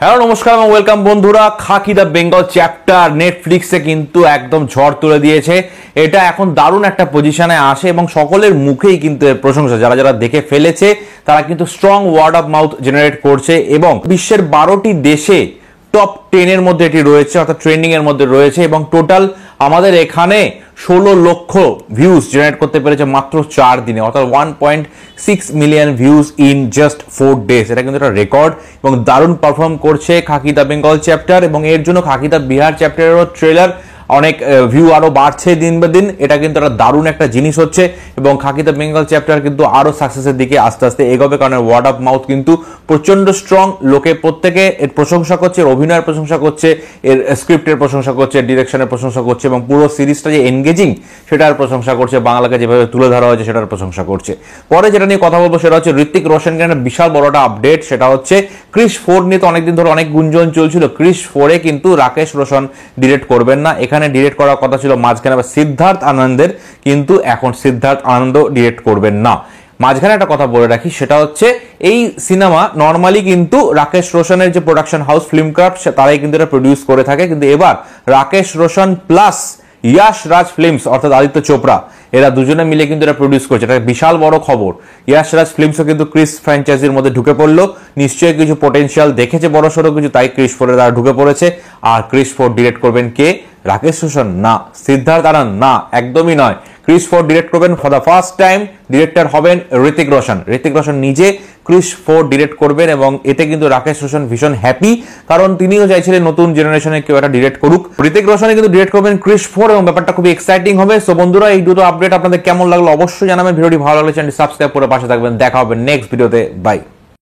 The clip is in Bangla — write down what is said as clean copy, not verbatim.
হ্যালো নমস্কার এবং ওয়েলকাম বন্ধুরা। খাকি দ্য বেঙ্গল চ্যাপ্টার নেটফ্লিক্সে কিন্তু একদম ঝড় তুলে দিয়েছে। এটা এখন দারুণ একটা পজিশনে আসে এবং সকলের মুখেই কিন্তু এর প্রশংসা। যারা যারা দেখে ফেলেছে তারা কিন্তু strong word of mouth generate করছে এবং বিশ্বের 12টি দেশে টপ 10-এর মধ্যে এটি রয়েছে, অর্থাৎ ট্রেন্ডিং এর মধ্যে রয়েছে এবং টোটাল আমাদের এখানে 16 লক্ষ ভিউজ জেনারেট করতে পেরেছে মাত্র 4 দিনে, অর্থাৎ 1.6 million views in just 4 days. এটা কিন্তু একটা রেকর্ড এবং দারুণ পারফর্ম করছে খাকি দ্য বেঙ্গল চ্যাপ্টার এবং এর জন্য খাকি দ্য বিহার চ্যাপ্টারেরও ট্রেলার অনেক ভিউ আরো বাড়ছে দিন বা দিন। এটা কিন্তু একটা দারুণ একটা জিনিস হচ্ছে এবং খাকি দ্য বেঙ্গল চ্যাপ্টার কিন্তু আরো সাকসেসের দিকে আস্তে আস্তে এগোবে, কারণ ওয়ার্ড অফ মাউথ কিন্তু প্রচন্ড স্ট্রং। লোকে প্রত্যেকে এর প্রশংসা করছে, এর অভিনয়ের প্রশংসা করছে, এর স্ক্রিপ্টের প্রশংসা করছে, ডিরেকশনের প্রশংসা করছে এবং পুরো সিরিজটা যে এনগেজিং সেটার প্রশংসা করছে, বাংলাকে যেভাবে তুলে ধরা হয়েছে সেটার প্রশংসা করছে। পরে যেটা নিয়ে কথা বলবো সেটা হচ্ছে ঋত্বিক রোশনকে একটা বিশাল বড় একটা আপডেট। সেটা হচ্ছে ক্রিস 4 নিয়ে তো অনেকদিন ধরে অনেক গুঞ্জন চলছিল। ক্রিস 4-এ কিন্তু রাকেশ রোশন ডিরেক্ট করবেন না, এখানে ডিরেক্ট করার কথা ছিল মাঝখানে সিদ্ধার্থ আনন্দের, কিন্তু এখন সিদ্ধার্থ আনন্দ ডিরেক্ট করবেন না। মাঝখানে একটা কথা বলে রাখি, সেটা হচ্ছে এই সিনেমা নর্মালি কিন্তু রাকেশ রোশনের যে প্রোডাকশন হাউস ফিল্মক্রাফট তারাই কিন্তু এটা প্রডিউস করে থাকে, কিন্তু এবার রাকেশ রোশন প্লাস ইয়াশ রাজ ফিল্মস অর্থাৎ আদিত্য চোপড়া এরা দুজনে মিলে কিন্তু এটা প্রডিউস করছে। এটা বিশাল বড় খবর। ইয়াশ রাজ ফিল্মসও কিন্তু ক্রিস ফ্র্যাঞ্চাইজির মধ্যে ঢুকে পড়লো, নিশ্চয়ই কিছু পোটেনশিয়াল দেখেছে বড় সড়ো কিছু, তাই ক্রিস 4-এ তারা ঢুকে পড়েছে। আর ক্রিস 4 ডিরেক্ট করবেন কে? রাকেশ রোশন না, সিদ্ধার্থ আনন্দ না, একদমই নয়। ক্রিস 4 ডিরেক্ট করবেন for the first time, director হবেন ঋত্বিক রোশন। ঋত্বিক রোশন নিজে ক্রিস 4 ডিরেক্ট করবেন এবং এতে কিন্তু রাকেশ রোশন ভীষণ হ্যাপি, কারণ তিনিও চাইছিলেন নতুন জেনারেশনের কেউ একটা ডিরেক্ট করুক। ঋত্বিক রোশনে কিন্তু ডিরেক্ট করবেন ক্রিস 4 এবং ব্যাপারটা খুবই এক্সাইটিং হবে। সো বন্ধুরা, এই দুটো আপডেট আপনাদের কেমন লাগলো অবশ্যই জানাবেন। ভিডিওটি ভালো লাগলে চ্যানেলটি সাবস্ক্রাইব করে পাশে থাকবেন। দেখা হবে নেক্সট ভিডিওতে। বাই।